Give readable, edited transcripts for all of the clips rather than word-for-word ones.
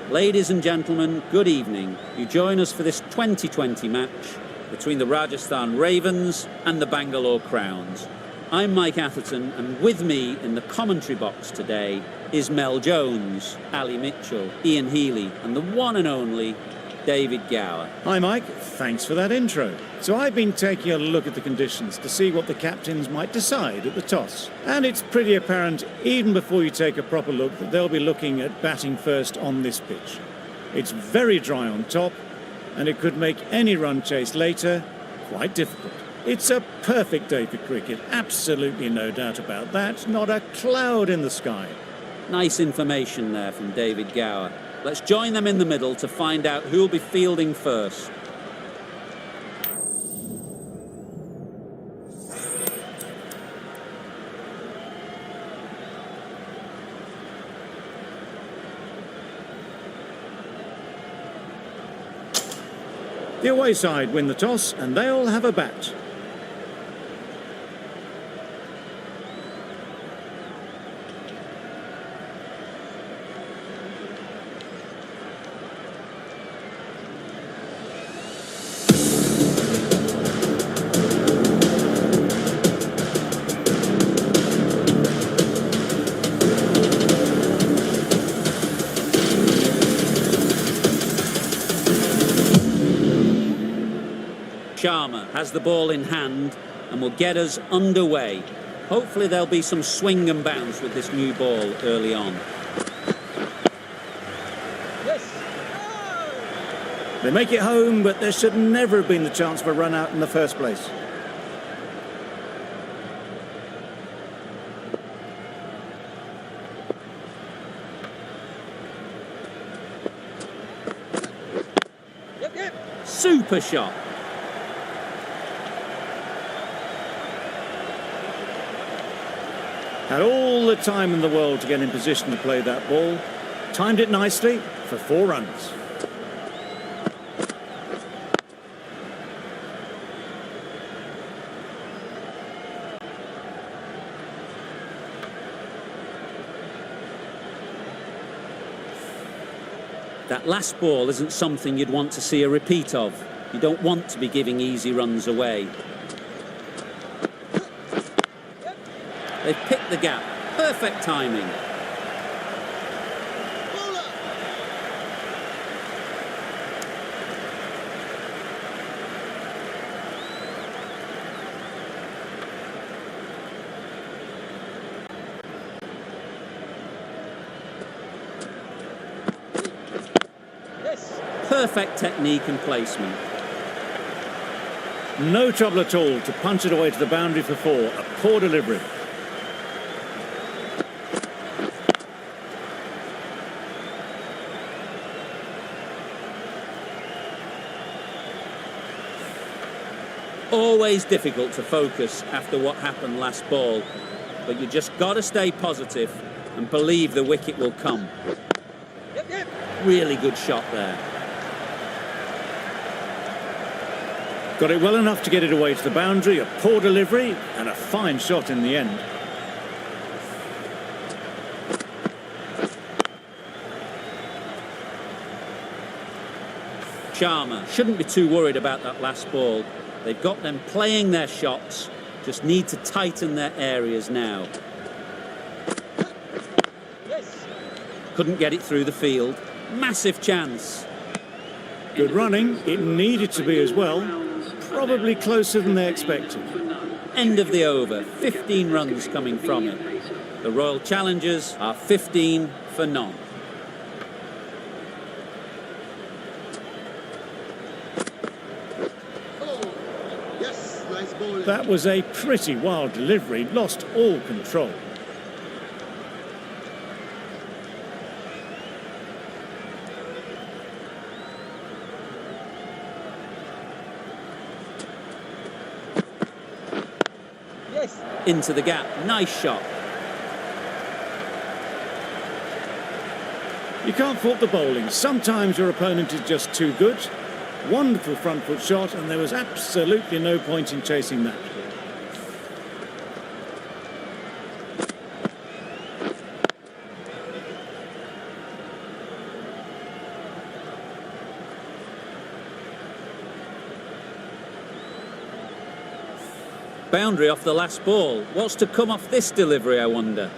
Ladies and gentlemen, good evening. You join us for this 2020 match between the Rajasthan Ravens and the Bangalore Crowns. I'm Mike Atherton, and with me in the commentary box today is Mel Jones, Ali Mitchell, Ian Healy, and the one and only David Gower. Hi Mike, thanks for that intro. So I've been taking a look at the conditions to see what the captains might decide at the toss. And it's pretty apparent, even before you take a proper look, that they'll be looking at batting first on this pitch. It's very dry on top, and it could make any run chase later quite difficult. It's a perfect day for cricket, absolutely no doubt about that, not a cloud in the sky. Nice information there from David Gower. Let's join them in the middle to find out who'll be fielding first. The away side win the toss, and they'll have a bat. Sharma has the ball in hand and will get us underway. Hopefully there'll be some swing and bounce with this new ball early on. Yes. They make it home, but there should never have been the chance for a run out in the first place. Super shot. Had all the time in the world to get in position to play that ball. Timed it nicely for 4 runs. That last ball isn't something you'd want to see a repeat of. You don't want to be giving easy runs away. They've picked the gap. Perfect timing. Perfect technique and placement. No trouble at all to punch it away to the boundary for 4. A poor delivery. Always difficult to focus after what happened last ball, but you just got to stay positive and believe the wicket will come. Really good shot there. Got it well enough to get it away to the boundary, a poor delivery and a fine shot in the end. Sharma shouldn't be too worried about that last ball. They've got them playing their shots, just need to tighten their areas now. Couldn't get it through the field. Massive chance. Good running, it needed to be as well. Probably closer than they expected. End of the over, 15 runs coming from it. The Royal Challengers are 15 for none. That was a pretty wild delivery, lost all control. Into the gap, nice shot. You can't fault the bowling. Sometimes your opponent is just too good. Wonderful front foot shot, and there was absolutely no point in chasing that. Boundary off the last ball. What's to come off this delivery, I wonder?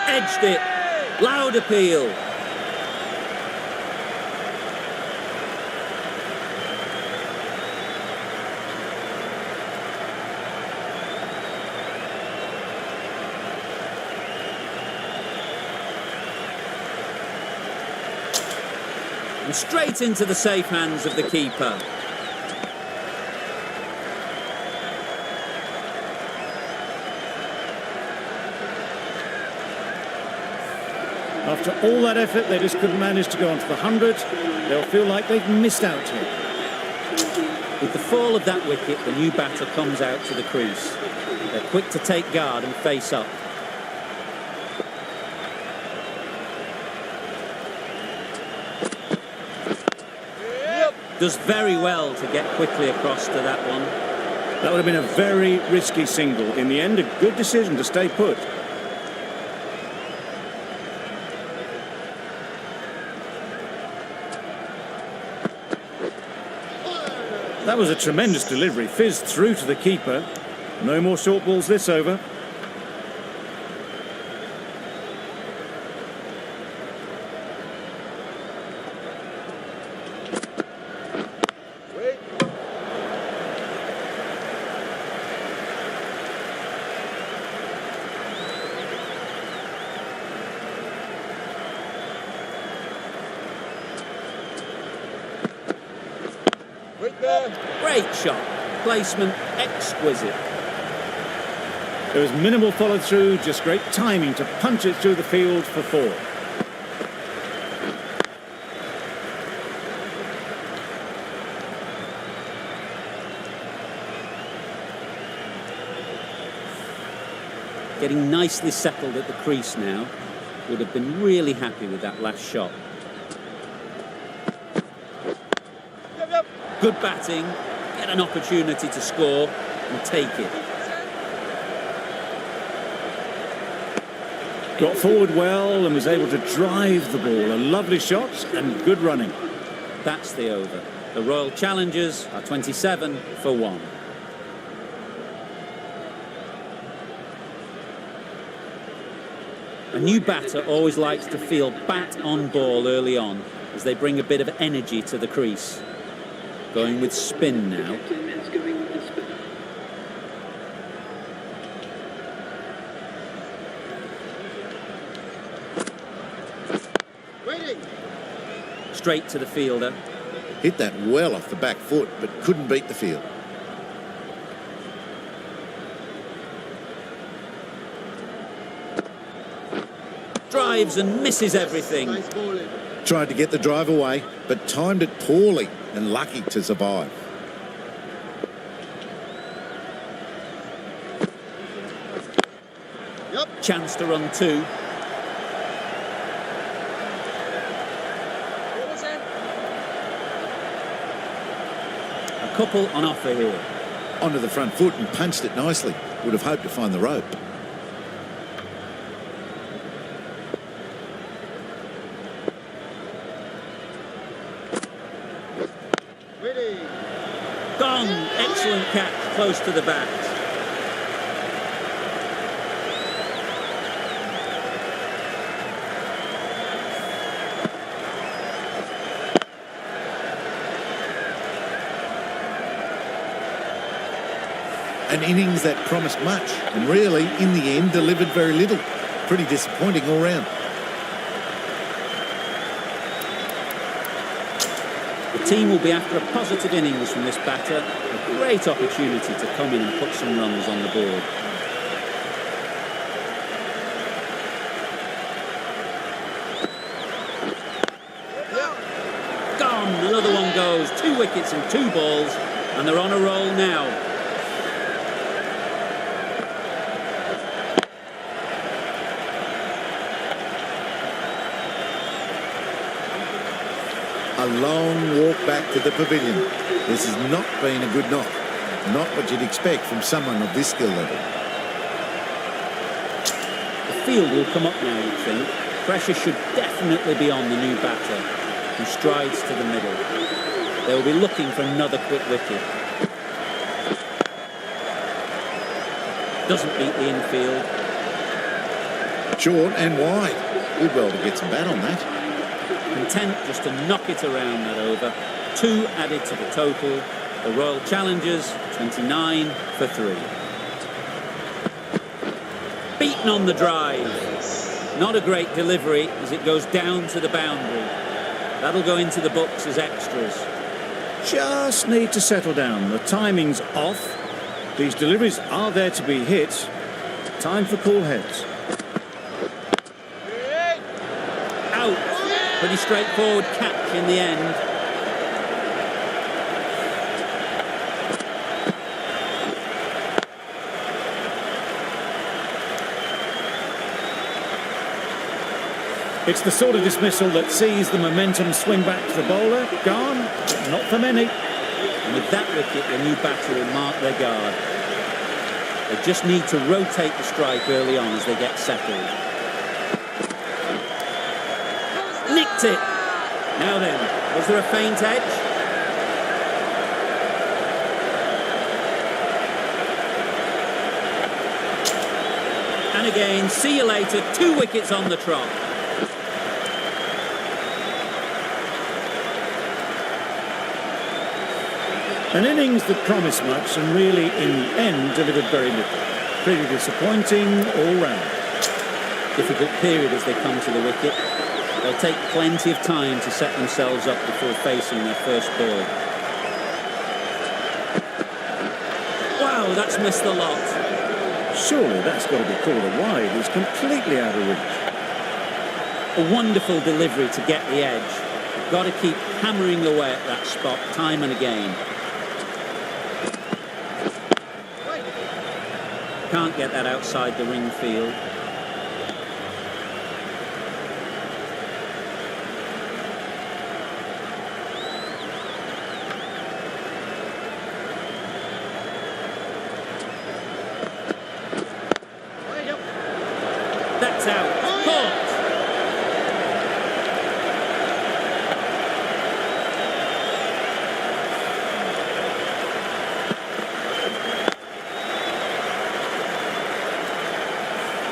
Edged it. Loud appeal. And straight into the safe hands of the keeper. After all that effort, they just couldn't manage to go onto the 100. They'll feel like they've missed out here. With the fall of that wicket, the new batter comes out to the crease. They're quick to take guard and face up. Does very well to get quickly across to that one. That would have been a very risky single. In the end, a good decision to stay put. That was a tremendous delivery. Fizzed through to the keeper. No more short balls this over. Great shot. Placement exquisite. There was minimal follow through, just great timing to punch it through the field for 4. Getting nicely settled at the crease now. Would have been really happy with that last shot. Good batting, get an opportunity to score and take it. Got forward well and was able to drive the ball. A lovely shot and good running. That's the over. The Royal Challengers are 27 for 1. A new batter always likes to feel bat on ball early on as they bring a bit of energy to the crease. Going with spin now. Straight to the fielder. Hit that well off the back foot, but couldn't beat the field. Drives and misses everything. Tried to get the drive away, but timed it poorly and lucky to survive. Chance to run 2. A couple on offer here. Onto the front foot and punched it nicely. Would have hoped to find the rope. Gone. Excellent catch close to the bat. An innings that promised much and really, in the end, delivered very little. Pretty disappointing all round. The team will be after a positive innings from this batter. A great opportunity to come in and put some runs on the board. Gone. Another one goes. 2 wickets and 2 balls. And they're on a roll now. A long walk back to the pavilion. This has not been a good knock. Not what you'd expect from someone of this skill level. The field will come up now, you'd think. Pressure should definitely be on the new batter. who strides to the middle. They'll be looking for another quick wicket. Doesn't beat the infield. Short and wide. Did well to get some bat on that. Content just to knock it around that over. 2 added to the total. The Royal Challengers 29 for 3. Beaten on the drive. Not a great delivery as it goes down to the boundary. That'll go into the books as extras. Just need to settle down. The timing's off. These deliveries are there to be hit. Time for cool heads. Out. Pretty straightforward catch in the end. It's the sort of dismissal that sees the momentum swing back to the bowler. Gone, but not for many. And with that wicket, the new batter will mark their guard. They just need to rotate the strike early on as they get settled. Nicked it. Now then, was there a faint edge? And again, see you later. 2 wickets on the trot. An innings that promised much and really, in the end, delivered very little. Pretty disappointing all round. Difficult period as they come to the wicket. They'll take plenty of time to set themselves up before facing their first ball. Wow, that's missed a lot. Surely that's got to be called a wide. It's completely out of reach. A wonderful delivery to get the edge. You've got to keep hammering away at that spot time and again. Can't get that outside the ring field. That's out. Caught.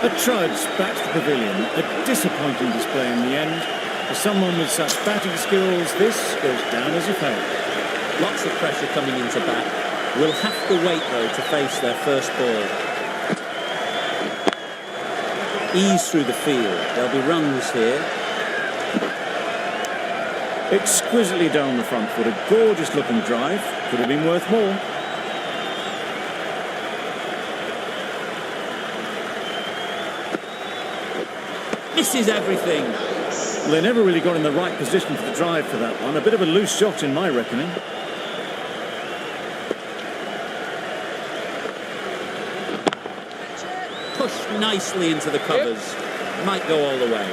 A trudge back to the pavilion. A disappointing display in the end. For someone with such batting skills, this goes down as a failure. Lots of pressure coming into bat. Will have to wait, though, to face their first ball. Ease through the field. There'll be runs here. Exquisitely down the front foot. A gorgeous looking drive. Could have been worth more. Misses everything. Well, they never really got in the right position for the drive for that one. A bit of a loose shot in my reckoning. Pushed nicely into the covers. Might go all the way.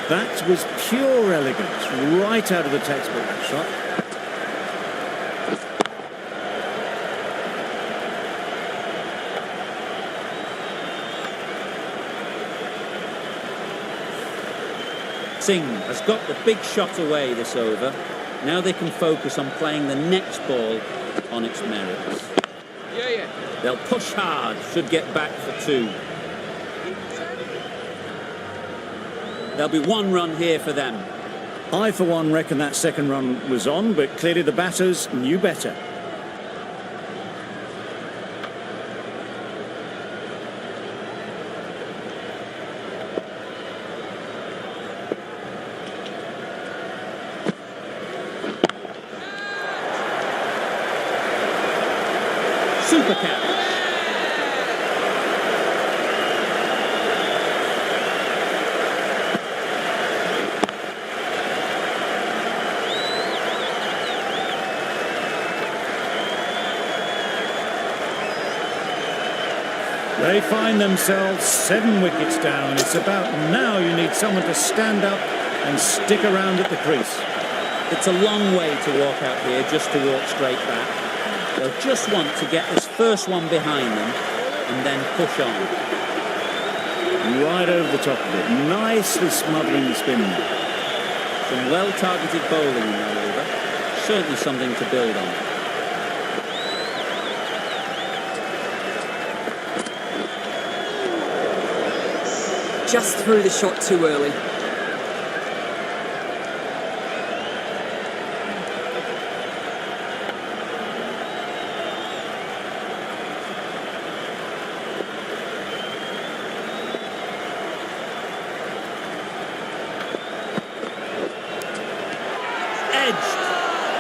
That was pure elegance, right out of the textbook shot. Singh has got the big shot away this over. Now they can focus on playing the next ball on its merits. They'll push hard, should get back for 2. There'll be 1 run here for them. I, for one, reckon that second run was on, but clearly the batters knew better. Super catch. They find themselves 7 wickets down. It's about now you need someone to stand up and stick around at the crease. It's a long way to walk out here just to walk straight back. They'll just want to get this first one behind them and then push on. Right over the top of it, nicely smothering the spin. Some well-targeted bowling in that over. Certainly something to build on. Just threw the shot too early.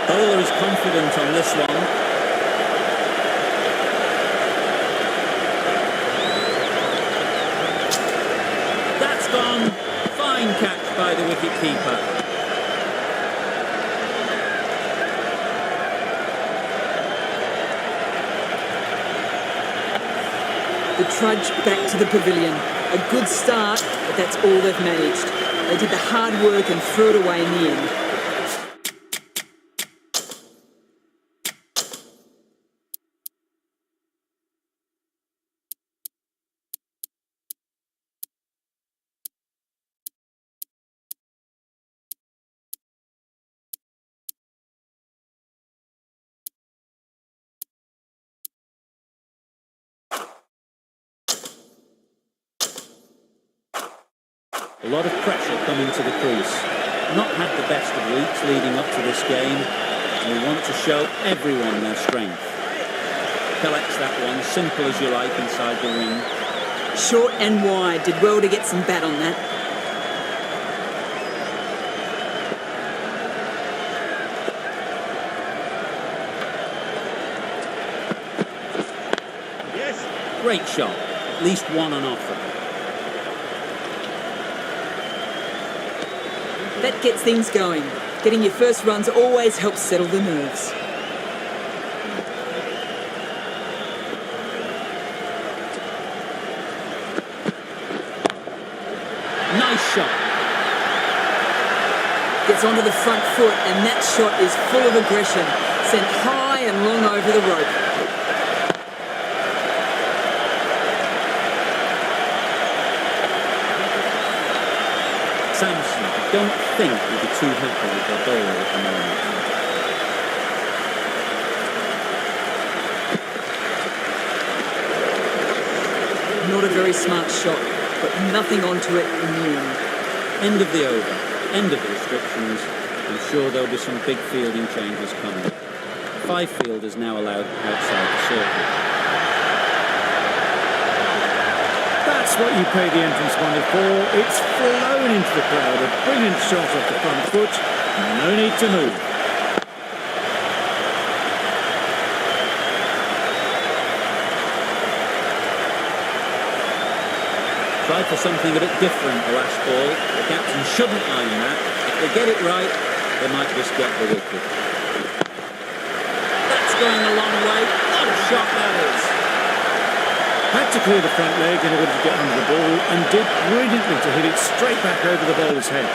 Bowler is confident on this one. That's gone. Fine catch by the wicket-keeper. The trudge back to the pavilion. A good start, but that's all they've managed. They did the hard work and threw it away in the end. A lot of pressure coming to the crease. Not had the best of weeks leading up to this game. And we want to show everyone their strength. Collects that one, simple as you like, inside the ring. Short and wide. Did well to get some bat on that. Yes. Great shot. At least one on offer. That gets things going. Getting your first runs always helps settle the nerves. Nice shot. Gets onto the front foot, and that shot is full of aggression. Sent high and long over the rope. Samson, I don't think we'll be too happy with their bowler at the moment. Not a very smart shot, but nothing onto it in the end. End of the over, end of the restrictions. I'm sure there'll be some big fielding changes coming. 5 fielders now allowed outside the circle. That's what you pay the entrance money for. It's flown into the crowd. A brilliant shot off the front foot. No need to move. Tried for something a bit different the last ball. The captain shouldn't mind that. If they get it right, they might just get the wicket. That's going a long way. What a shot that is. Had to clear the front leg in order to get under the ball and did brilliantly to hit it straight back over the bowler's head.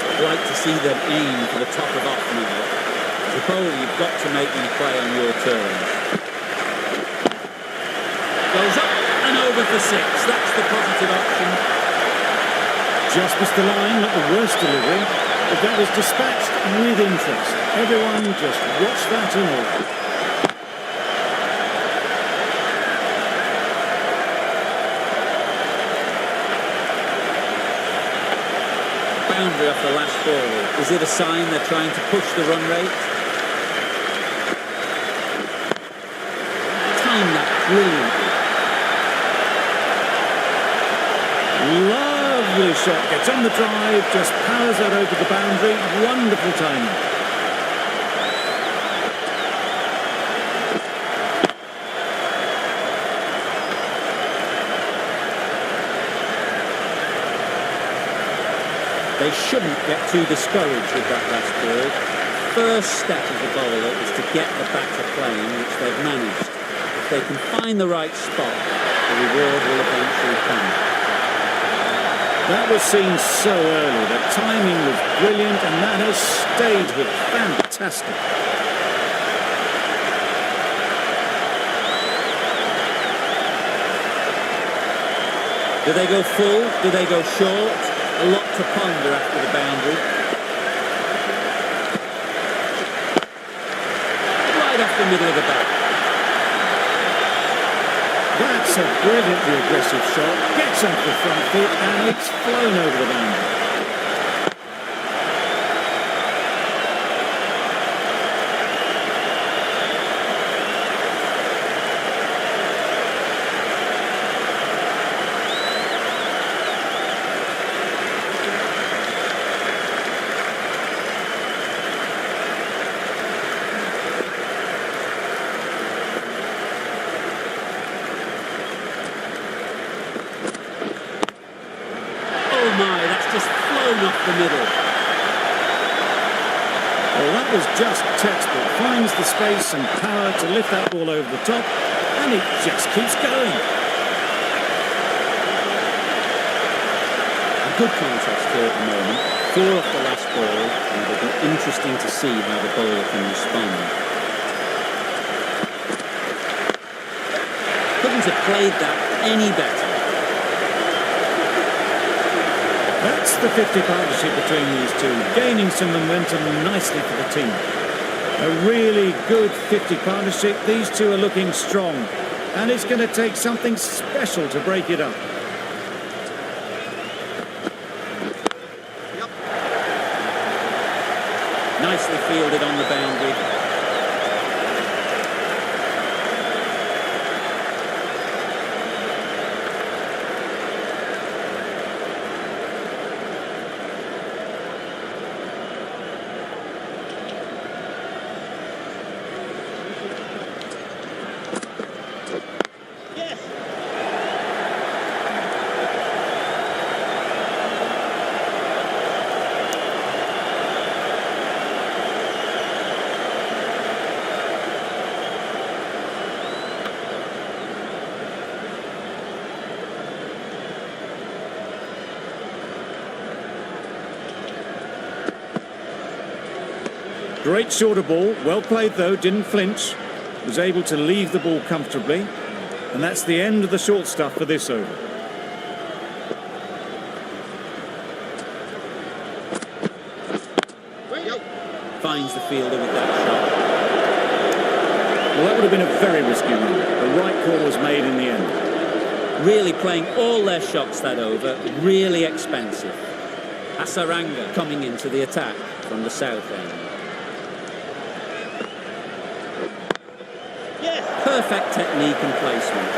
I'd like to see them aim for the top of off now. As a bowler, you've got to make them play on your terms. Goes up and over for 6. That's the positive option. Just missed the line, not the worst delivery, but that was dispatched with interest. Everyone just watch that in awe. Boundary off the last ball. Is it a sign they're trying to push the run rate? Time that brilliantly. Lovely shot, gets on the drive, just powers that over the boundary. Wonderful timing. They shouldn't get too discouraged with that last ball. First step of the bowler is to get the batter playing, which they've managed. If they can find the right spot, the reward will eventually come. That was seen so early. The timing was brilliant and that has stayed here. Fantastic. Do they go full? Do they go short? A lot to ponder after the boundary. Right off the middle of the bat. That's a brilliantly aggressive shot. Gets off the front foot and it's flown over the boundary. Off the middle. Well, that was just textbook. Finds the space and power to lift that ball over the top, and it just keeps going. A good contest here at the moment. 4 off the last ball, and it'll be interesting to see how the bowler can respond. Couldn't have played that any better. That's the 50 partnership between these two, gaining some momentum nicely for the team. A really good 50 partnership. These two are looking strong, and it's going to take something special to break it up. Nicely fielded on the boundary. Great shorter ball, well played though, didn't flinch, was able to leave the ball comfortably, and that's the end of the short stuff for this over. Finds the fielder with that shot. Well, that would have been a very risky run. The right call was made in the end. Really playing all their shots that over, really expensive. Hasaranga coming into the attack from the south end. Perfect technique and placement.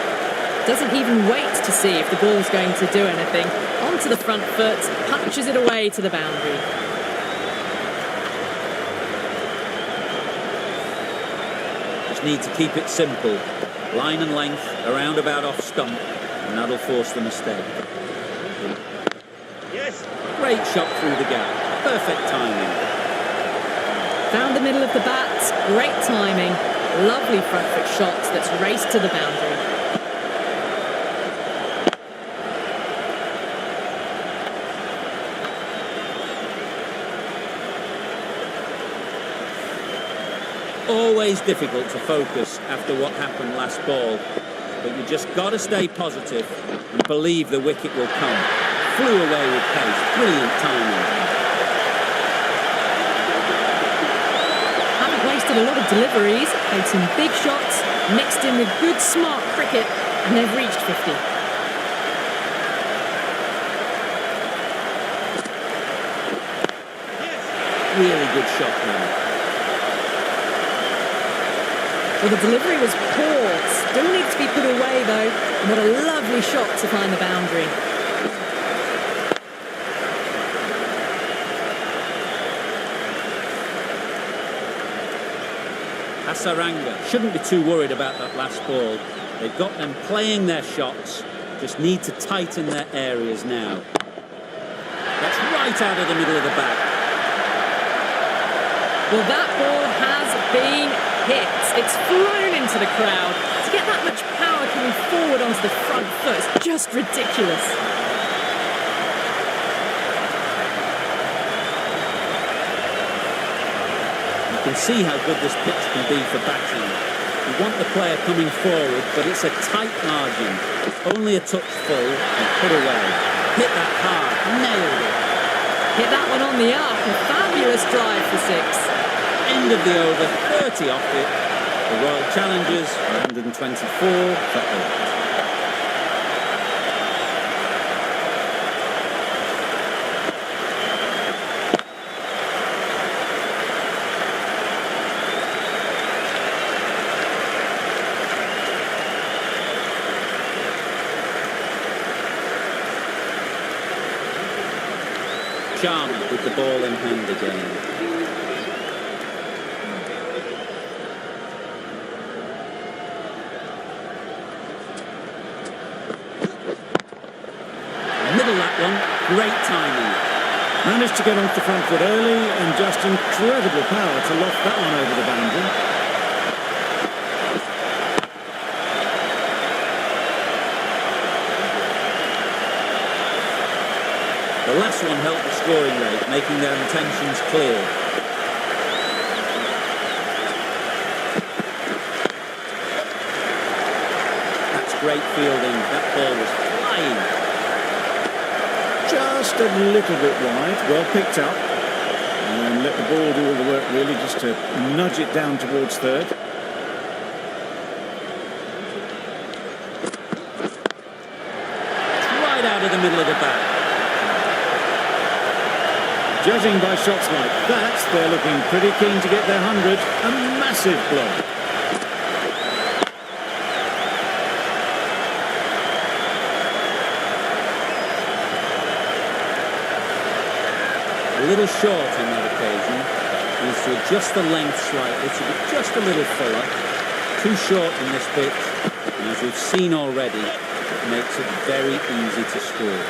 Doesn't even wait to see if the ball's going to do anything. Onto the front foot, punches it away to the boundary. Just need to keep it simple. Line and length, a roundabout off stump, and that'll force the mistake. Yes. Great shot through the gap. Perfect timing. Found the middle of the bat. Great timing. Lovely front foot shot that's raced to the boundary. Always difficult to focus after what happened last ball, but you just got to stay positive and believe the wicket will come. Flew away with pace. Brilliant timing. A lot of deliveries, played some big shots, mixed in with good smart cricket, and they've reached 50. Really good shot now. Well, the delivery was poor, still needs to be put away though, and what a lovely shot to find the boundary. Hasaranga shouldn't be too worried about that last ball. They've got them playing their shots, just need to tighten their areas now. That's right out of the middle of the bat. Well, that ball has been hit. It's flown into the crowd. To get that much power coming forward onto the front foot is just ridiculous. You can see how good this pitch can be for batting. You've want the player coming forward, but it's a tight margin. Only a touch full and put away. Hit that hard, nailed it. Hit that one on the arc. A fabulous drive for 6. End of the over, 30 off it. The Royal Challengers, 124 for 8. Sharma with the ball in hand again. Middle that one, great timing. Managed to get off the front foot early and just incredible power to loft that one over the boundary. The last one helped the scoring rate, making their intentions clear. That's great fielding. That ball was flying. Just a little bit wide, well picked up. And let the ball do all the work really, just to nudge it down towards third. It's right out of the middle of the bat. Judging by shots like that, they're looking pretty keen to get their 100. A massive blow. A little short on that occasion. Needs to adjust the length slightly to be just a little fuller. Too short in this pitch, and as we've seen already, it makes it very easy to score.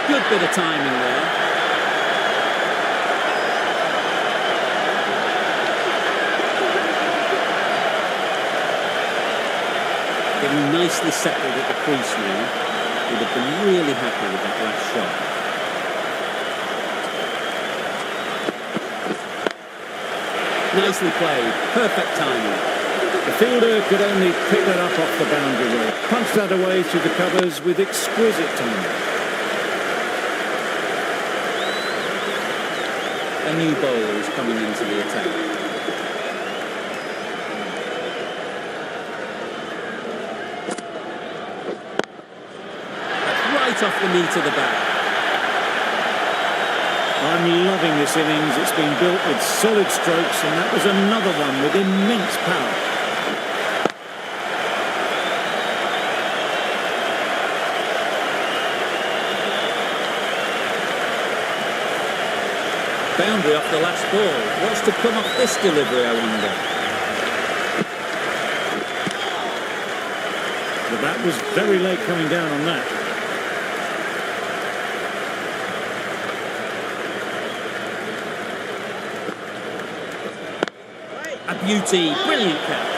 Good bit of timing there. Getting nicely settled at the crease now. Would have been really happy with that last shot. Nicely played. Perfect timing. The fielder could only pick that up off the boundary rope. Punched that away through the covers with exquisite timing. A new bowler is coming into the attack. That's right off the meat of the bat. I'm loving this innings. It's been built with solid strokes, and that was another one with immense power. Boundary off the last ball. What's to come off this delivery, I wonder? The bat was very late coming down on that. A beauty. Brilliant catch.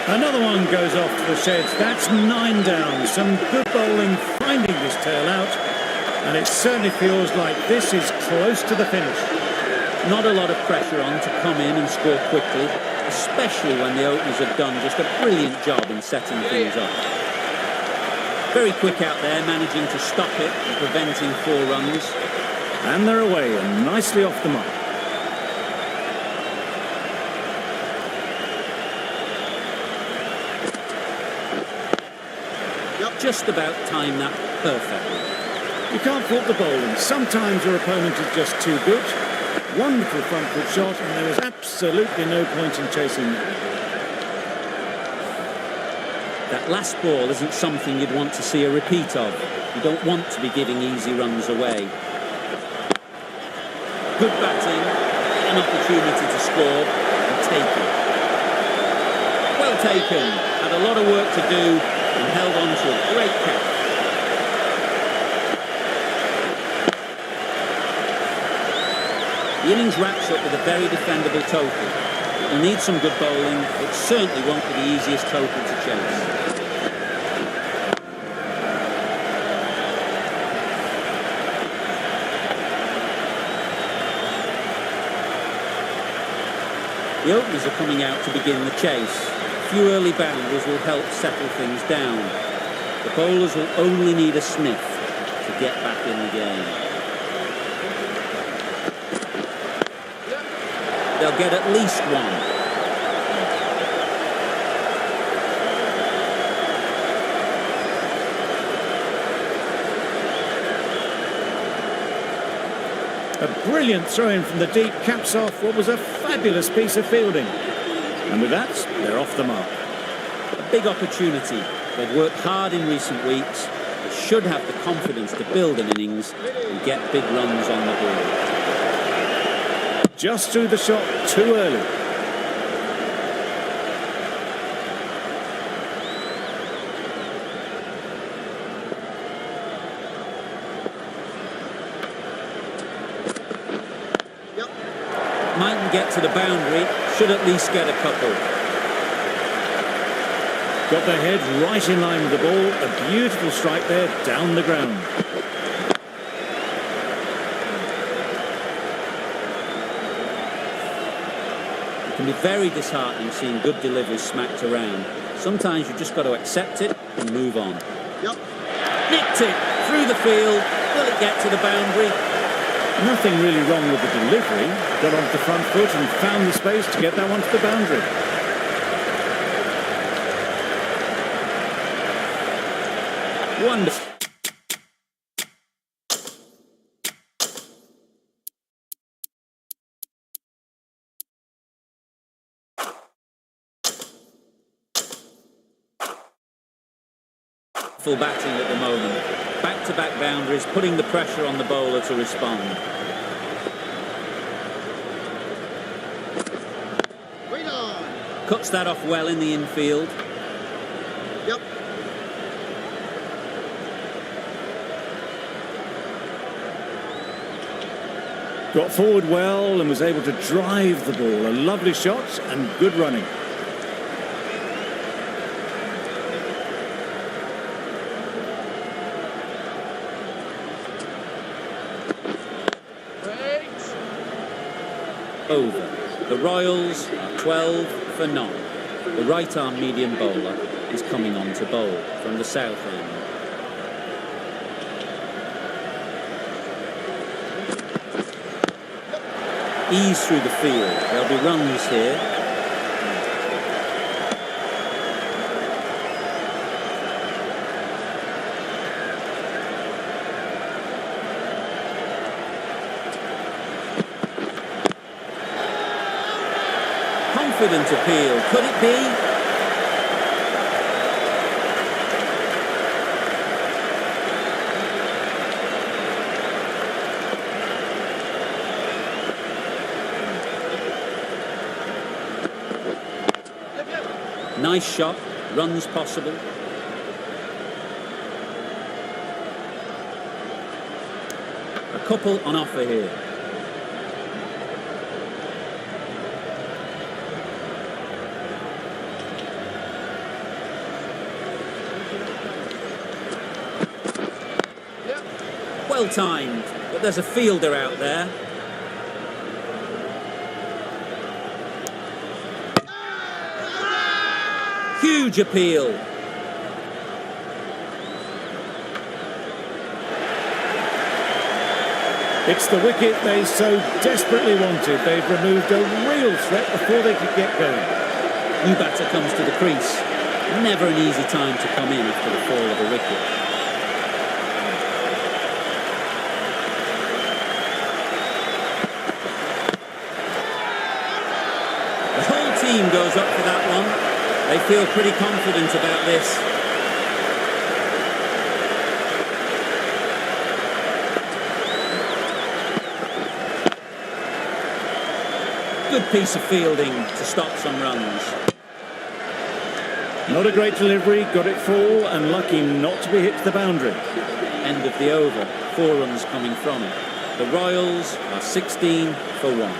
Another one goes off to the sheds. That's 9 down. Some good bowling finding this tail out. And it certainly feels like this is close to the finish. Not a lot of pressure on to come in and score quickly, especially when the openers have done just a brilliant job in setting things up. Very quick out there, managing to stop it and preventing 4 runs. And they're away and nicely off the mark. Just about timed that perfectly. You can't fault the bowling. Sometimes your opponent is just too good. Wonderful front foot shot, and there was absolutely no point in chasing that. That last ball isn't something you'd want to see a repeat of. You don't want to be giving easy runs away. Good batting, an opportunity to score and take it. Well taken. had a lot of work to do and held on to a great catch. The innings wraps up with a very defendable total. It will need some good bowling. It certainly won't be the easiest total to chase. The openers are coming out to begin the chase. A few early boundaries will help settle things down. The bowlers will only need a sniff to get back in the game. They'll get at least one. A brilliant throw-in from the deep caps off what was a fabulous piece of fielding. And with that, they're off the mark. A big opportunity. They've worked hard in recent weeks. They should have the confidence to build an innings and get big runs on the board. Just threw the shot too early. Mightn't get to the boundary, should at least get a couple. Got their head right in line with the ball. A beautiful strike there down the ground. It can be very disheartening seeing good deliveries smacked around. Sometimes you've just got to accept it and move on. Nicked it through the field. Will it get to the boundary? Nothing really wrong with the delivery. Got onto the front foot and found the space to get that one to the boundary. Wonderful. Full batting at the moment. Back-to-back boundaries, putting the pressure on the bowler to respond. Cuts that off well in the infield. Got forward well and was able to drive the ball. A lovely shot and good running. Over. The Royals are 12 for none. The right-arm medium bowler is coming on to bowl from the south end. Ease through the field. There'll be runs here. Confident appeal. Could it be? Nice shot. Runs possible. A couple on offer here. Well timed, but there's a fielder out there. Huge appeal. It's the wicket they so desperately wanted. They've removed a real threat before they could get going. New batter comes to the crease. Never an easy time to come in after the fall of a wicket. The whole team goes up for that one. They feel pretty confident about this. Good piece of fielding to stop some runs. Not a great delivery, got it full and lucky not to be hit to the boundary. End of the over, 4 runs coming from it. The Royals are 16 for 1.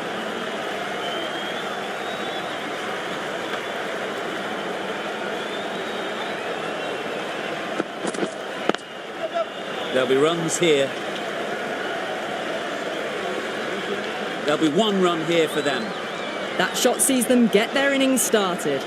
There'll be runs here. There'll be 1 run here for them. That shot sees them get their innings started.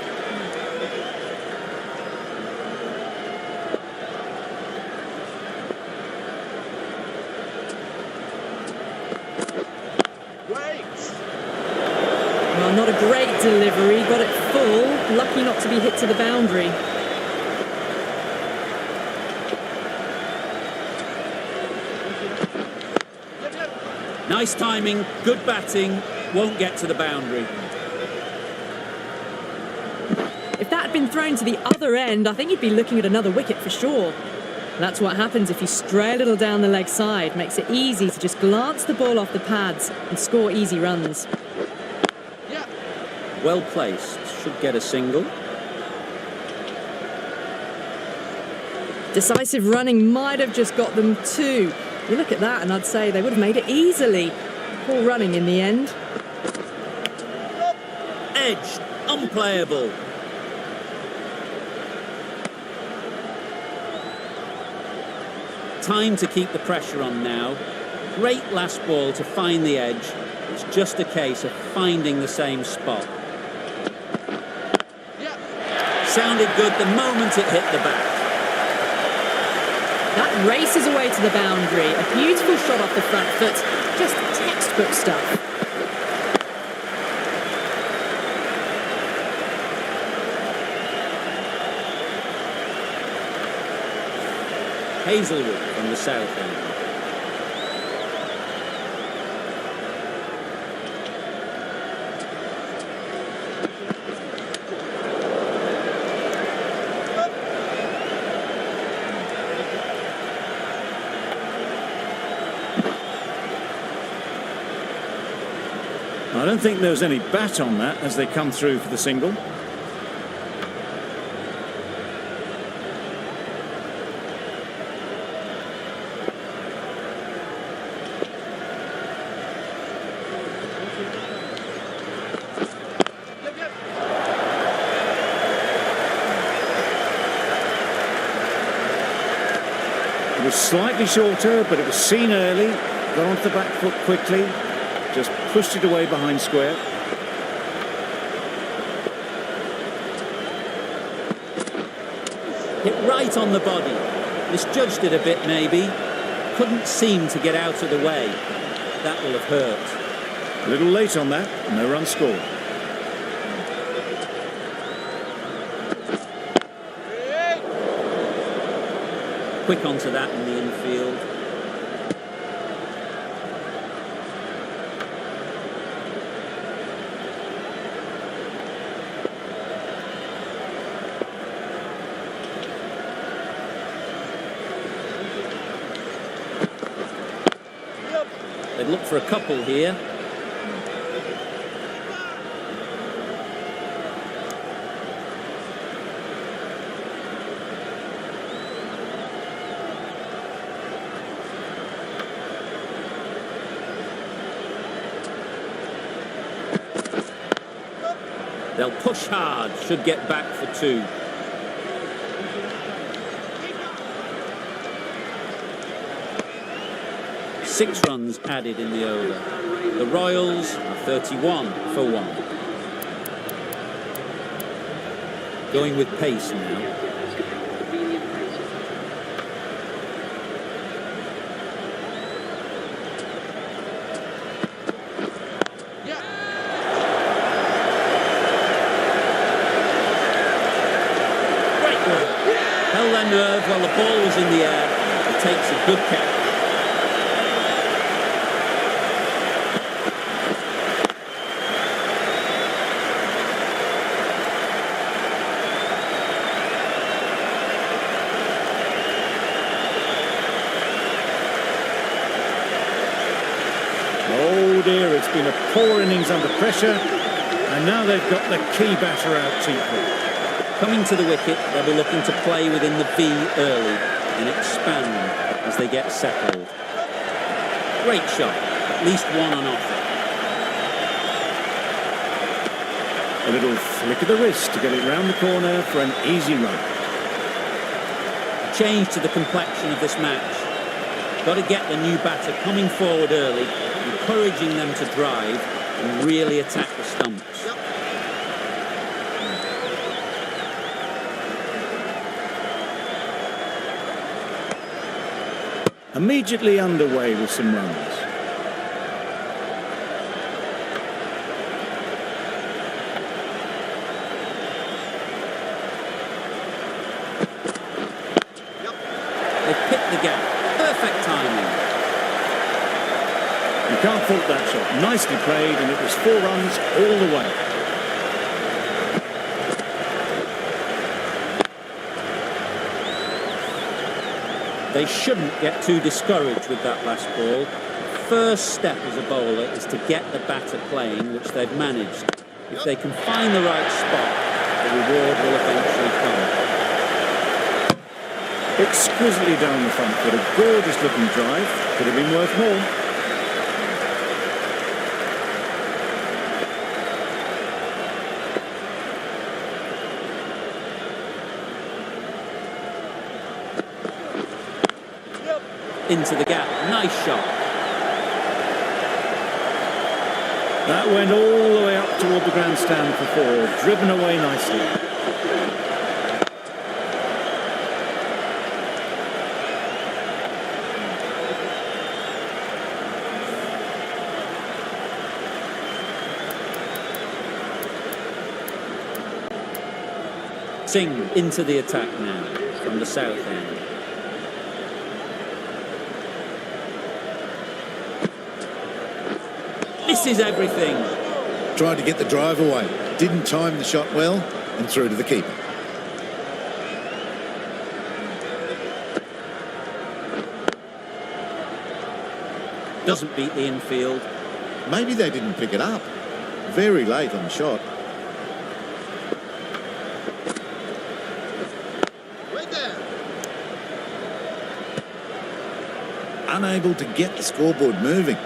Well, not a great delivery, got it full, lucky not to be hit to the boundary. Nice timing, good batting, won't get to the boundary. If that had been thrown to the other end, I think you'd be looking at another wicket for sure. That's what happens if you stray a little down the leg side. Makes it easy to just glance the ball off the pads and score easy runs. Well placed, should get a single. Decisive running might have just got them 2. You look at that and I'd say they would have made it easily. Poor running in the end. Edged, unplayable. Time to keep the pressure on now. Great last ball to find the edge. It's just a case of finding the same spot. Sounded good the moment it hit the bat. That races away to the boundary. A beautiful shot off the front foot. Just textbook stuff. Hazlewood from the south end. I don't think there was any bat on that as they come through for the single. It was slightly shorter, but it was seen early, got onto the back foot quickly. Just pushed it away behind square. Hit right on the body. Misjudged it a bit maybe. Couldn't seem to get out of the way. That will have hurt. A little late on that, no run scored. Quick onto that in the infield. They'd look for a couple here. They'll push hard, should get back for 2. Six runs added in the over. The Royals are 31 for 1. Going with pace now. Great work. Held their nerve while the ball was in the air. It takes a good catch. Oh dear, it's been a poor innings under pressure, and now they've got the key batter out cheaply. Coming to the wicket, they'll be looking to play within the V early and expand as they get settled. Great shot, at least one on offer. A little flick of the wrist to get it round the corner for an easy run. A change to the complexion of this match. Got to get the new batter coming forward early, encouraging them to drive and really attack the stumps. Immediately underway with some runs. They've picked the gap. Perfect timing. You can't fault that shot. Nicely played, and it was 4 runs all the way. They shouldn't get too discouraged with that last ball. First step as a bowler is to get the batter playing, which they've managed. If they can find the right spot, the reward will eventually come. Exquisitely down the front foot, a gorgeous looking drive. Could have been worth more. Into the gap, nice shot. That went all the way up toward the grandstand for 4, driven away nicely. Singh into the attack now from the south end. This is everything. Tried to get the drive away. Didn't time the shot well and threw to the keeper. Doesn't beat the infield. Maybe they didn't pick it up. Very late on the shot. Unable to get the scoreboard moving.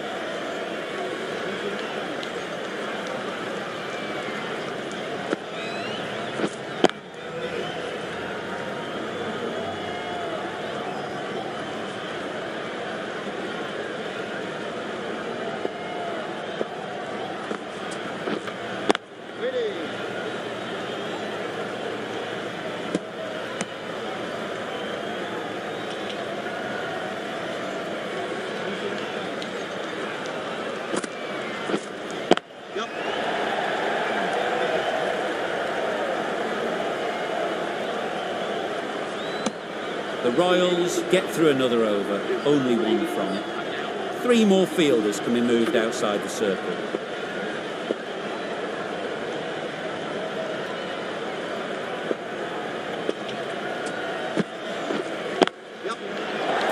The Royals get through another over, only 1 from it. 3 more fielders can be moved outside the circle.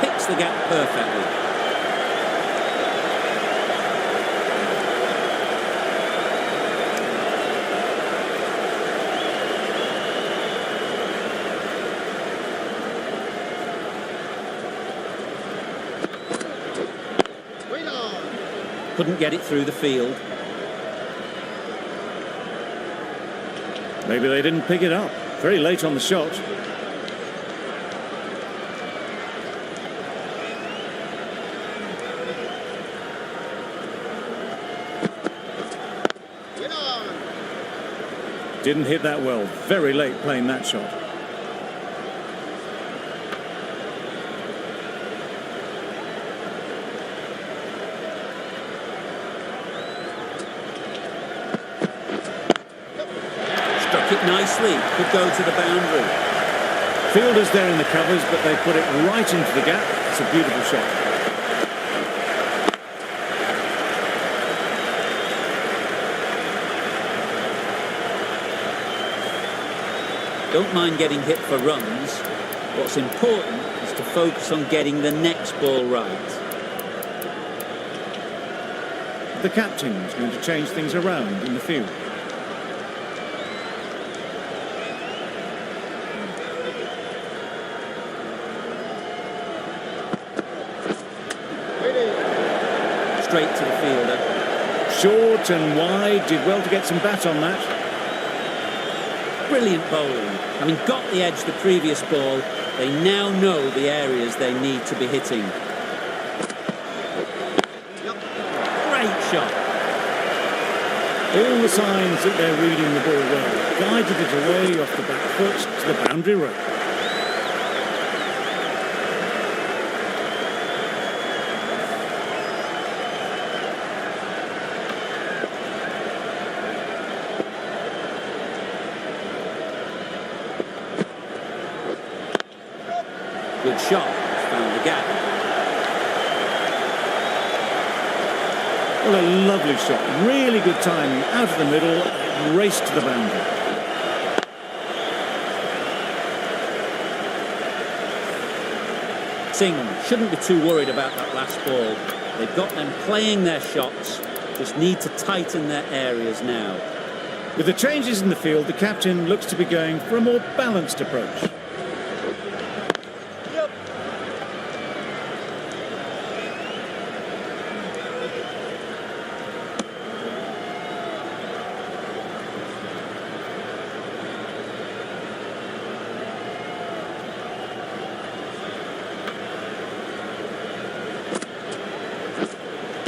Picks the gap perfectly. Couldn't get it through the field. Maybe they didn't pick it up. Very late on the shot. Didn't hit that well. Very late playing that shot. Struck it nicely. Could go to the boundary. Fielders there in the covers, but they put it right into the gap. It's a beautiful shot. Don't mind getting hit for runs. What's important is to focus on getting the next ball right. The captain is going to change things around in the field. straight to the fielder. Short and wide, did well to get some bat on that. Brilliant bowling. Having got the edge the previous ball, they now know the areas they need to be hitting. Great shot. All the signs that they're reading the ball well. Guided it away off the back foot to the boundary rope. Good shot. Found the gap. Well, a lovely shot. Really good timing. Out of the middle, raced to the boundary. Singh shouldn't be too worried about that last ball. They've got them playing their shots. Just need to tighten their areas now. With the changes in the field, the captain looks to be going for a more balanced approach.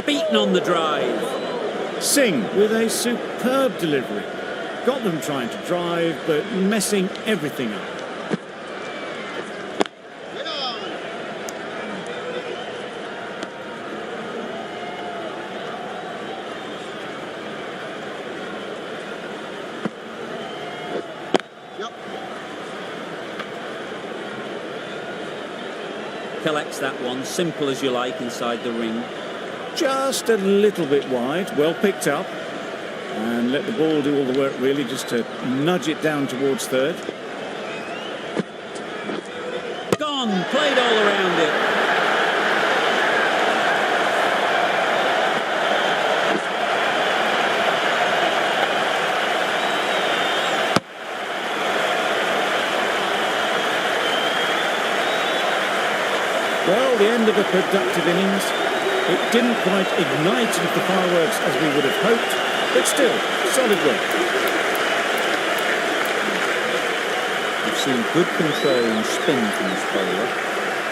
Beaten on the drive. Singh with a superb delivery. Got them trying to drive, but messing everything up. Collects that one, simple as you like, inside the ring. Just a little bit wide, well picked up. And let the ball do all the work, really, just to nudge it down towards third. Gone, played all around it. Well, the end of a productive innings. It didn't quite ignite into the fireworks as we would have hoped, but still, solid work. We've seen good control and spin from this bowler.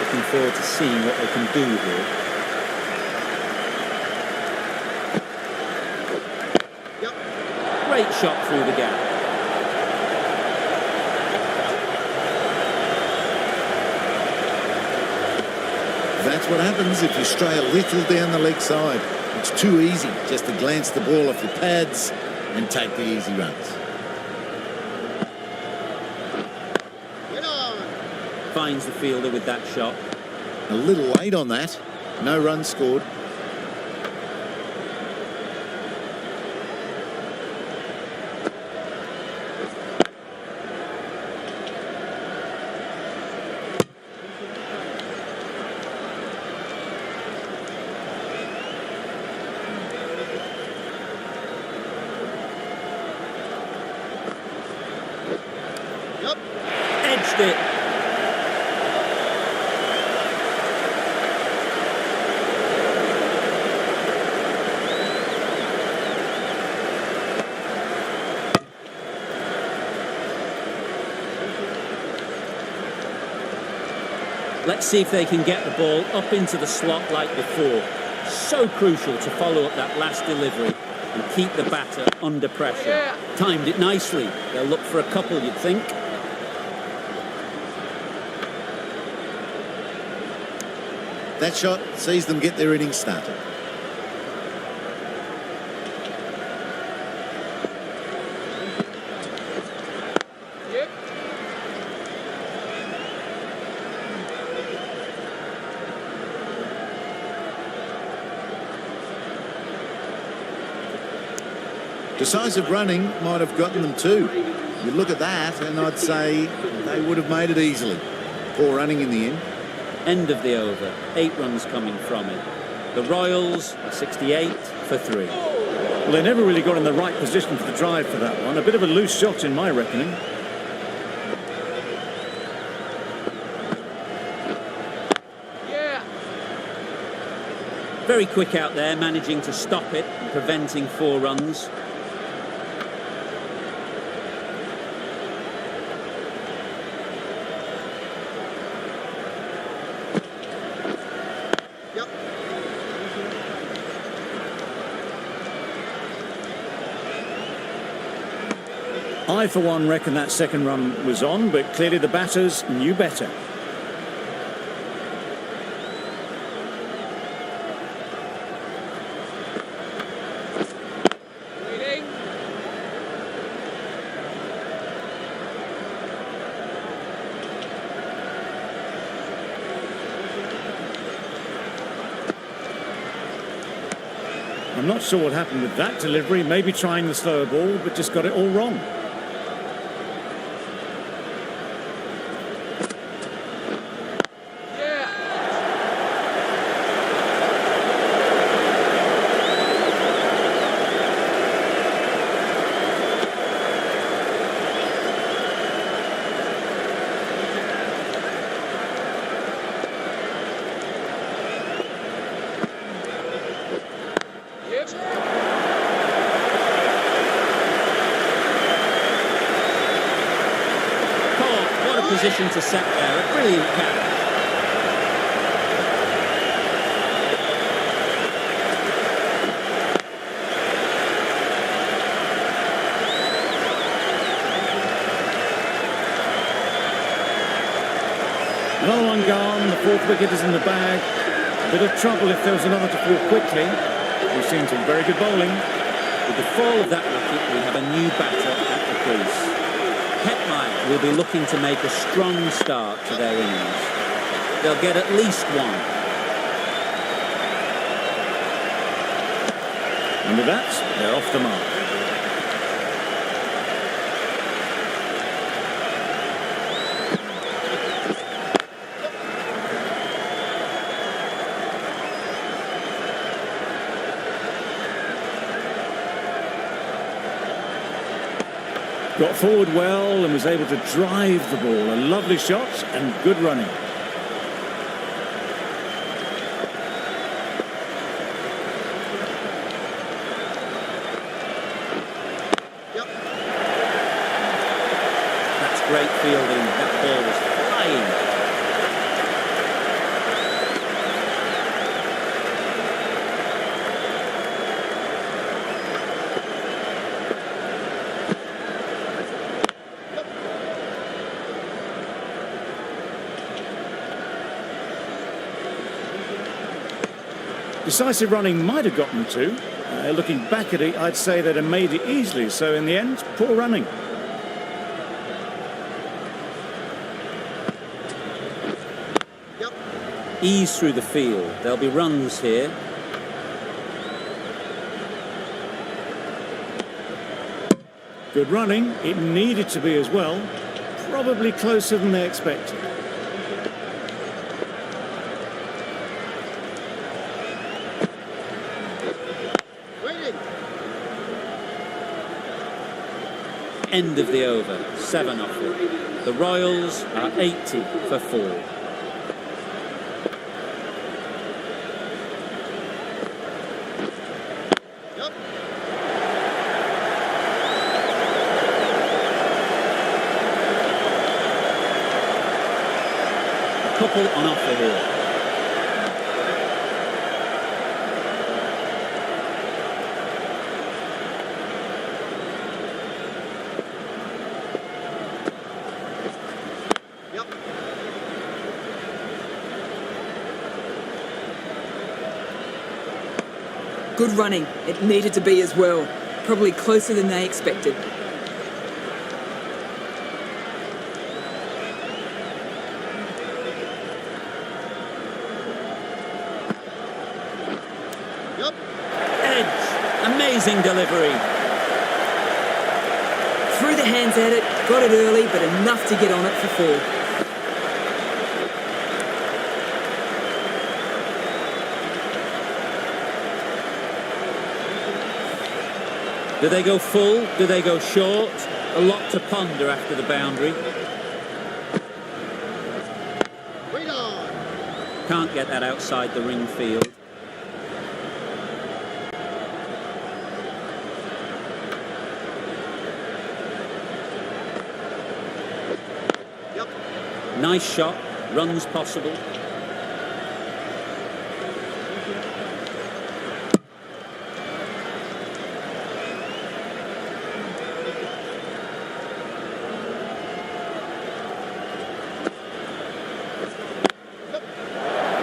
Looking forward to seeing what they can do here. Great shot through the gap. That's what happens if you stray a little down the leg side. It's too easy just to glance the ball off your pads and take the easy runs. Finds the fielder with that shot. A little late on that. No runs scored. Edged it. Let's see if they can get the ball up into the slot like before. So crucial to follow up that last delivery and keep the batter under pressure. Timed it nicely. They'll look for a couple, you'd think. That shot sees them get their innings started. Decisive running might have gotten them too. You look at that and I'd say they would have made it easily. Poor running in the end. End of the over. 8 runs coming from it. The Royals are 68 for 3. Well, they never really got in the right position for the drive for that one. A bit of a loose shot in my reckoning. Very quick out there, managing to stop it and preventing 4 runs. I, for one, reckon that second run was on, but clearly the batters knew better. I'm not sure what happened with that delivery, maybe trying the slower ball, but just got it all wrong. Position to set there, a brilliant catch. Another one gone, the 4th wicket is in the bag. A bit of trouble if there was another to fall quickly. We've seen some very good bowling. With the fall of that wicket, we have a new batter at the crease. Hetmeyer will be looking to make a strong start to their innings. They'll get at least 1. And with that, they're off the mark. Got forward well and was able to drive the ball. A lovely shot and good running. That's great fielding. That ball was flying. Decisive running might have gotten 2. Looking back at it, I'd say they'd have made it easily. So in the end, poor running. Ease through the field. There'll be runs here. Good running. It needed to be as well. Probably closer than they expected. End of the over, 7 off it. The Royals are 80 for 4. A couple on offer here. Good running. It needed to be as well. Probably closer than they expected. Edge. Amazing delivery. Threw the hands at it, got it early, but enough to get on it for 4. Do they go full? Do they go short? A lot to ponder after the boundary. Can't get that outside the ring field. Nice shot, runs possible.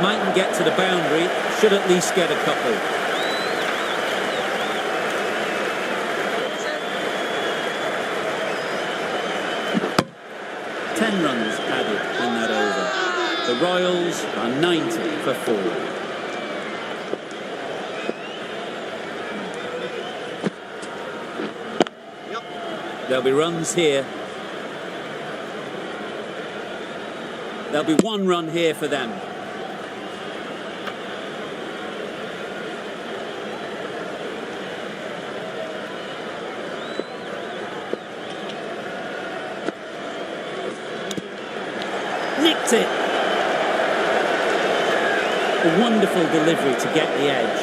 Mightn't get to the boundary, should at least get a couple. Runs added in that over. The Royals are 90 for 4. There'll be runs here. There'll be 1 run here for them. Nicked it. A wonderful delivery to get the edge.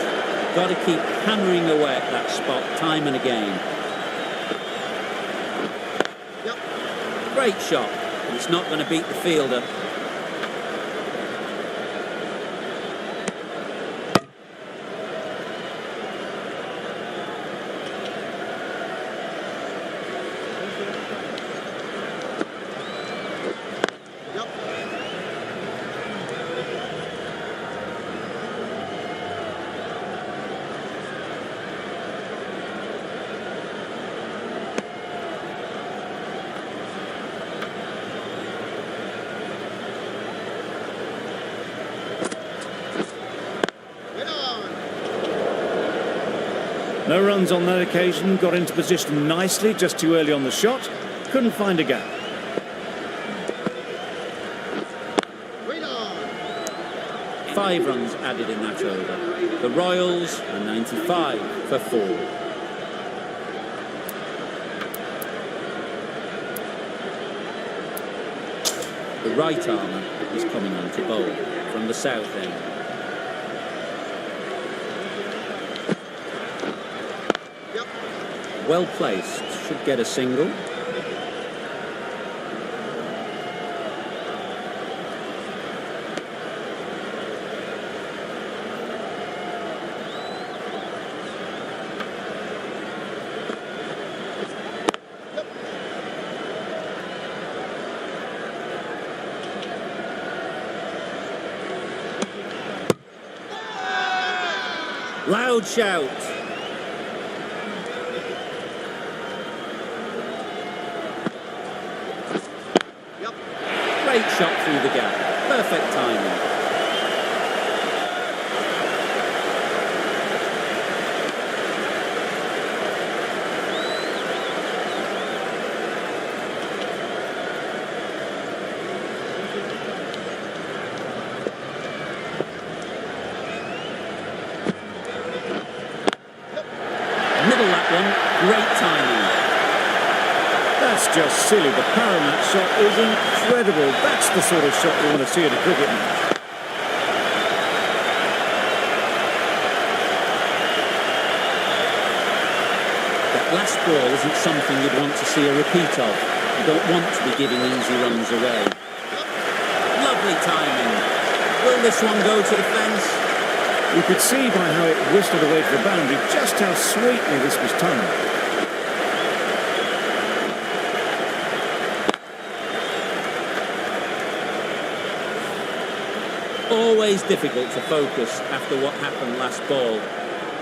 Got to keep hammering away at that spot time and again. Great shot, but it's not going to beat the fielder. No runs on that occasion, got into position nicely, just too early on the shot, couldn't find a gap. Five runs added in that over. The Royals are 95 for 4. The right armour is coming on to bowl from the south end. Well placed, should get a single. Loud shout. Great shot through the gap. Perfect timing. Middle that one. Great timing. That's just silly. The paramount shot is incredible. That's the sort of shot we want to see at a cricket match. That last ball isn't something you'd want to see a repeat of. You don't want to be giving easy runs away. Lovely timing. Will this one go to the fence? You could see by how it whistled away to the boundary just how sweetly this was timed. Always difficult to focus after what happened last ball,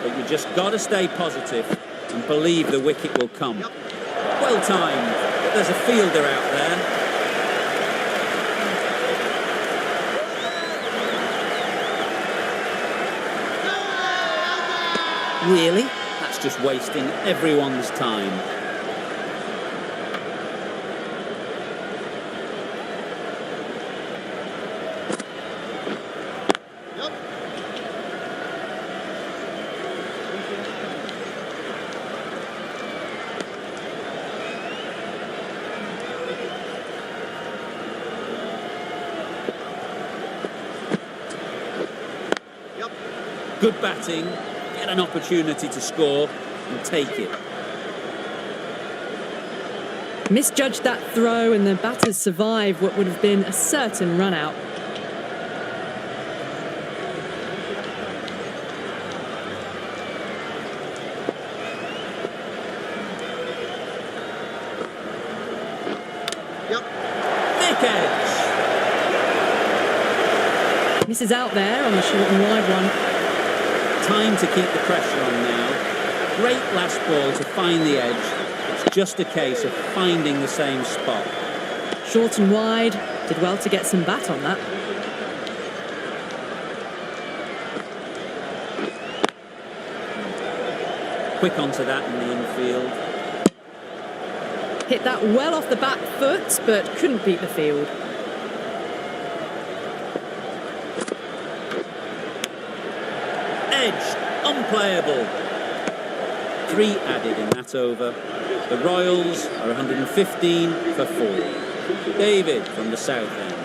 but you just got to stay positive and believe the wicket will come. Well timed, but there's a fielder out there. Really? That's just wasting everyone's time. Good batting, get an opportunity to score and take it. Misjudged that throw and the batters survive what would have been a certain run out. Thick edge. Misses out there on the short and wide one. Time to keep the pressure on now. Great last ball to find the edge. It's just a case of finding the same spot. Short and wide. Did well to get some bat on that. Quick onto that in the infield. Hit that well off the back foot, but couldn't beat the field. Edge, unplayable. 3 added in that over. The Royals are 115 for 4. David from the south end.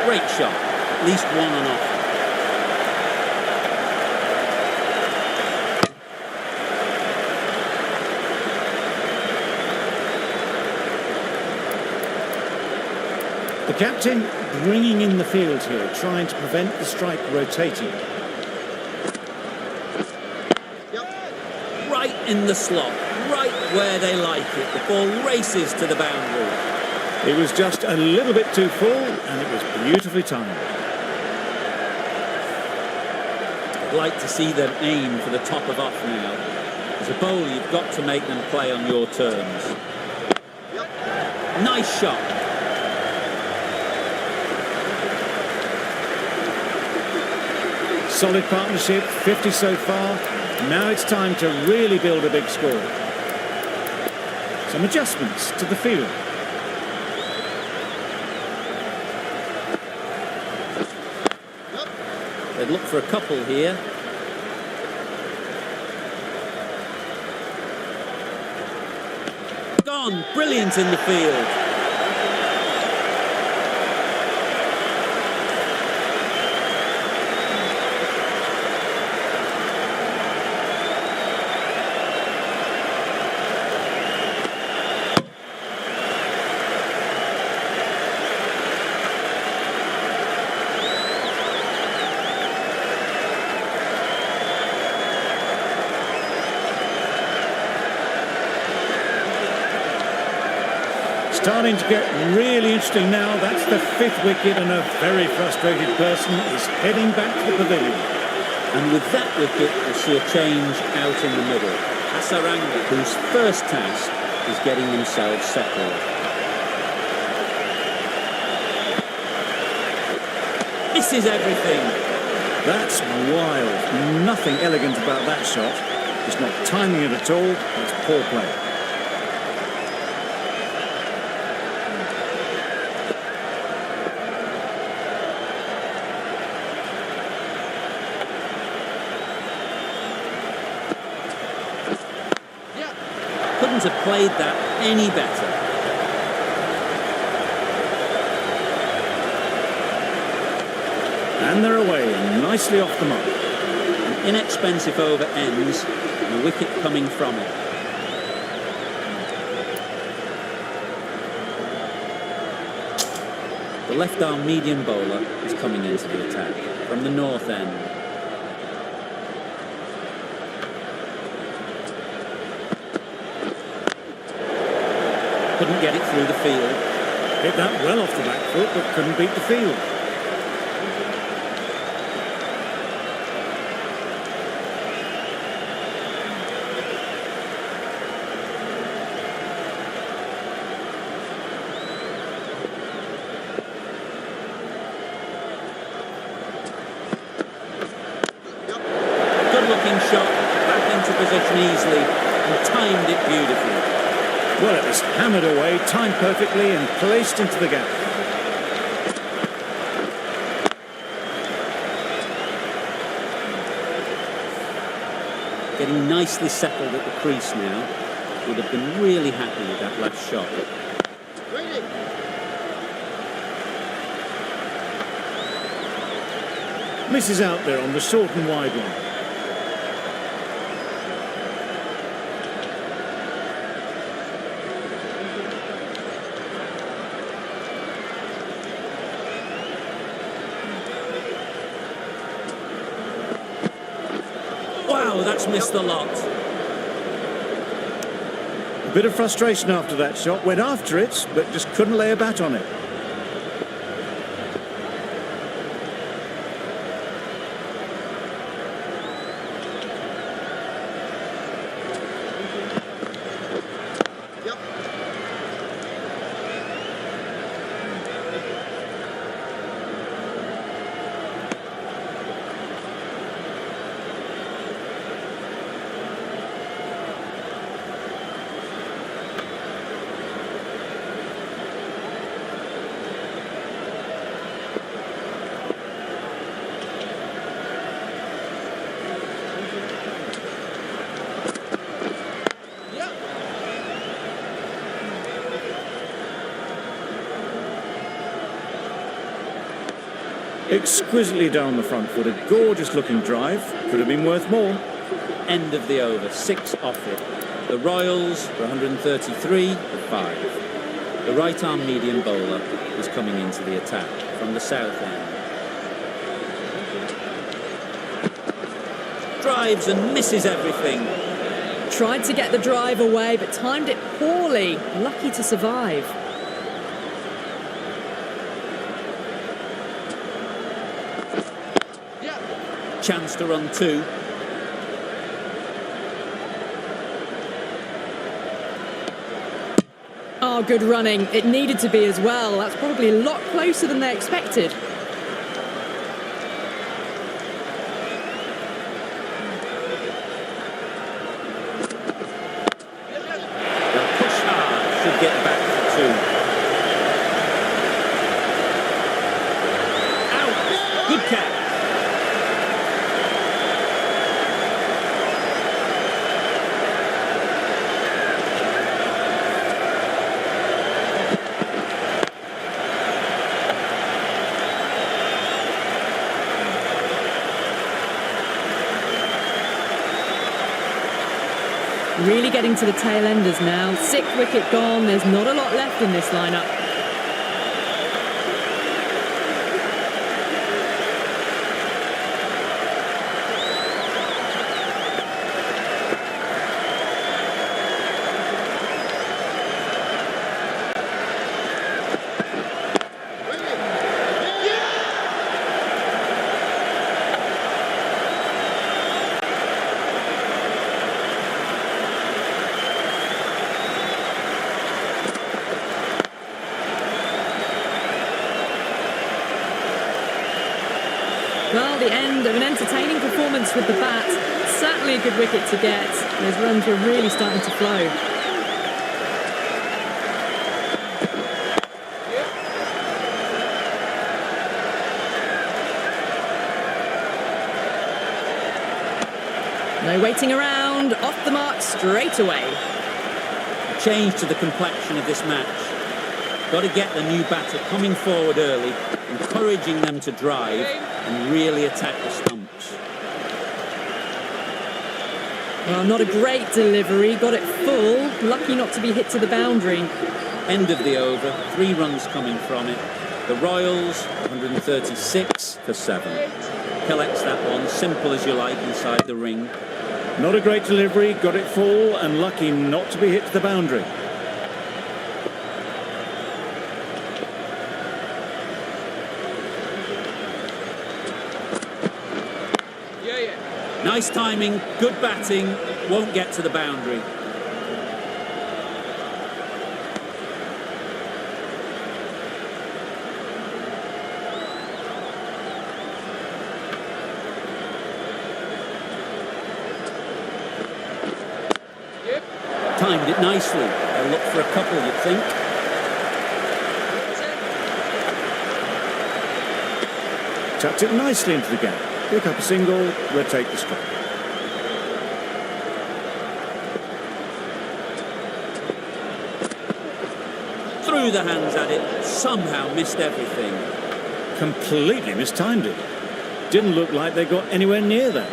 Great shot, at least one on offer. The captain bringing in the field here, trying to prevent the strike rotating. Right in the slot, right where they like it. The ball races to the boundary. It was just a little bit too full, and it was beautifully timed. I'd like to see them aim for the top of off now. As a bowler, you've got to make them play on your terms. Nice shot. Solid partnership, 50 so far. Now it's time to really build a big score. Some adjustments to the field. They'd look for a couple here. Gone, brilliant in the field. Starting to get really interesting now. That's the 5th wicket, and a very frustrated person is heading back to the pavilion. And with that wicket, we'll see a change out in the middle. Hasaranga, whose first task is getting themselves settled. Misses everything. That's wild. Nothing elegant about that shot. It's not timing it at all. It's poor play. Couldn't have played that any better. And they're away, nicely off the mark. An inexpensive over ends, and a wicket coming from it. The left-arm medium bowler is coming into the attack from the north end. Couldn't get it through the field. Hit that well off the back foot, but couldn't beat the field. Good-looking shot, back into position easily, and timed it beautifully. Well, it was hammered away, timed perfectly, and placed into the gap. Getting nicely settled at the crease now. Would have been really happy with that last shot. Misses out there on the short and wide one. Wow, that's missed a lot. A bit of frustration after that shot. Went after it, but just couldn't lay a bat on it. Exquisitely down the front foot, a gorgeous looking drive. Could have been worth more. End of the over, 6 off it. The Royals for 133 for 5. The right arm medium bowler is coming into the attack from the south end. Drives and misses everything. Tried to get the drive away, but timed it poorly. Lucky to survive. Chance to run 2. Oh, good running. It needed to be as well. That's probably a lot closer than they expected. They'll push hard, should get back for 2. Out! Good catch. Really getting to the tail enders now. 6th wicket gone. There's not a lot left in this lineup. Well, the end of an entertaining performance with the bat. Certainly a good wicket to get. Those runs were really starting to flow. No waiting around. Off the mark straight away. Change to the complexion of this match. Got to get the new batter coming forward early, encouraging them to drive and really attack the stumps. Well, not a great delivery. Got it full. Lucky not to be hit to the boundary. End of the over, 3 runs coming from it. The Royals, 136 for 7. Collects that one, simple as you like, inside the ring. Not a great delivery, got it full and lucky not to be hit to the boundary. Nice timing, good batting, won't get to the boundary. Timed it nicely. They'll look for a couple, you'd think. Tucked it nicely into the gap. Pick up a single, rotate the strike. Threw the hands at it, somehow missed everything. Completely mistimed it. didn't look like they got anywhere near that.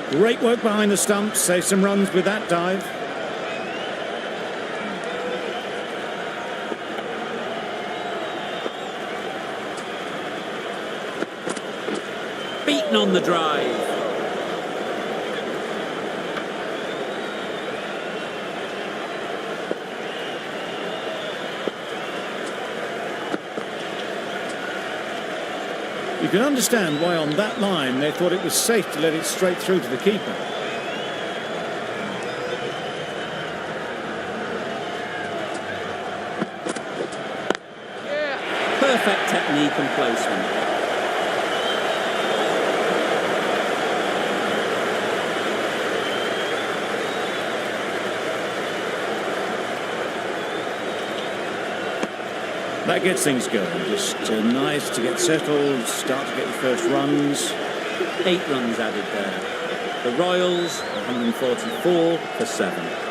Great work behind the stumps, save some runs with that dive. Beaten on the drive. You can understand why on that line they thought it was safe to let it straight through to the keeper. Perfect technique and placement. That gets things going. Just nice to get settled, start to get your first runs. 8 runs added there. The Royals, 144 for 7.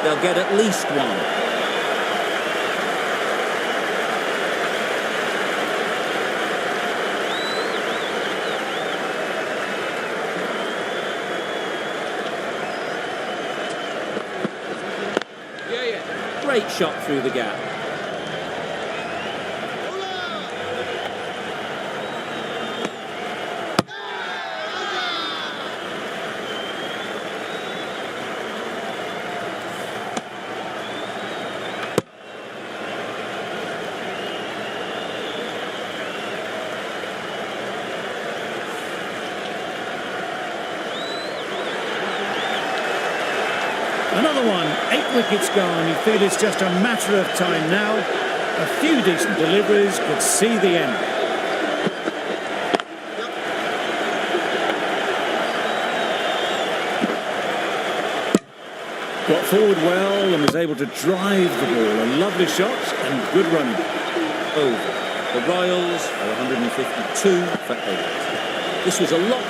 They'll get at least one. Great shot through the gap. Another one, 8 wickets gone. You feel it's just a matter of time now. A few decent deliveries could see the end. Got forward well and was able to drive the ball. A lovely shot and good running. Over. The Royals are 152 for 8. This was a lot